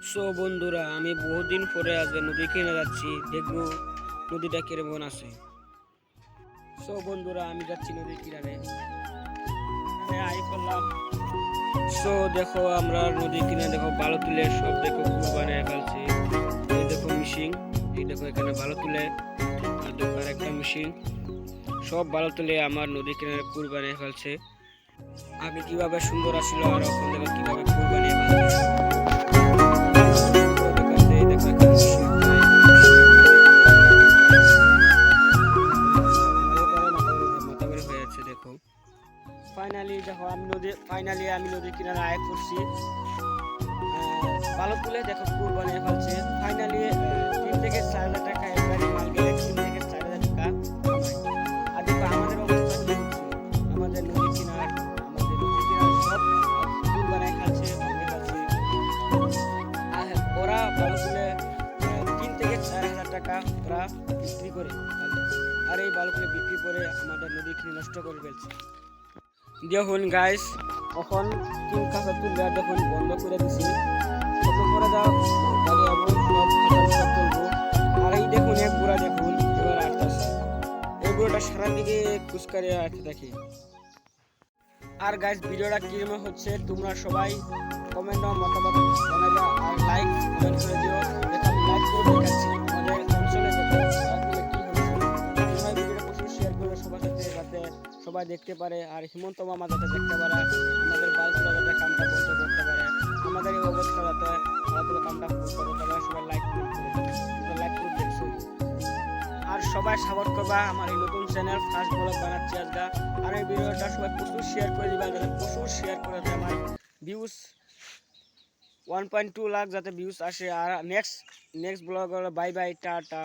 So বন্ধুরা, আমি বহুদিন পরে আজকে নদী কিনে যাচ্ছি, দেখবো নদীটা কেমন আছে। সো বন্ধুরা, আমি যাচ্ছি নদীর কিনারে। আই করলাম। সো দেখো, আমরা নদীর কিনারে দেখো বালু তুলে সব দেখো কুল বানিয়ে ফেলছি। এই দেখো মিশিং, এই দেখো এখানে বালু তুলে, আর দেখো আর একটা মিশিং, সব বালু তুলে আমার নদীর কিনারে কুল বানিয়ে ফেলছে। আগে কিভাবে সুন্দর আসছিল আর এখন দেখো কিভাবে কুল বানিয়ে ফেলছে। ফাইনালি আমি নদীর কিনারে আয় করছি। ভালো তুলে দেখো পুল বানিয়ে ফেলছে। ফাইনালি 3 থেকে 4 হাজার টাকা একবারে মাল গেলে 3 থেকে 4 হাজার টাকা কামাই। আর দেখো আমাদের অবস্থা কি হচ্ছে, আমাদের নদীর কিনার সব পুল বানায় খাচ্ছে, ভাঙে খাচ্ছে। আর ওরা ভালো তুলে 3 থেকে 4 হাজার টাকা ওরা বিক্রি করে, আর এই ভালো করে বিক্রি করে আমাদের নদী কিনে নষ্ট করে ফেলছে। দেখুন গাইস, এখন 3 কাঁচা তুলে দেখুন বন্ধ করে দিছি, করে দাও চলবো। আর এই দেখুন এক বুড়া, দেখুন এবার আসতেছে। এই বুড়োটা সারা দিকে কুচকারে আসতে থাকে। আর গাইস, ভিডিওটা কিরকম হচ্ছে তোমরা সবাই কমেন্ট মতামত জানাবে, আর লাইক কমেন্ট করে দিও। দেখো আমি লাইক করে দেখাচ্ছি আমাদের অঞ্চলে শেয়ার করে সবার সাথে, যাতে সবাই দেখতে পারে, আর হিমন্ত মামা যাতে দেখতে পারে, আমাদের বালগুলো যাতে কামটা বন্ধ করতে পারে, আমাদের এই অবস্থা যাতে খেলাধুলো কামটা করতে পারে। সবাই লাইক করে দেখছো, আর সবাই সাপোর্ট করবা আমার এই নতুন চ্যানেল ফার্স্ট ব্লগ বানাচ্ছি আজকে। আর এই ভিডিওটা সবাই প্রচুর শেয়ার করে দিবা, যাতে প্রচুর শেয়ার করে আমার ভিউজ 1.2 লাখ যাতে ভিউজ আসে। আর নেক্সট ব্লগ হলো বাই বাই, টাটা।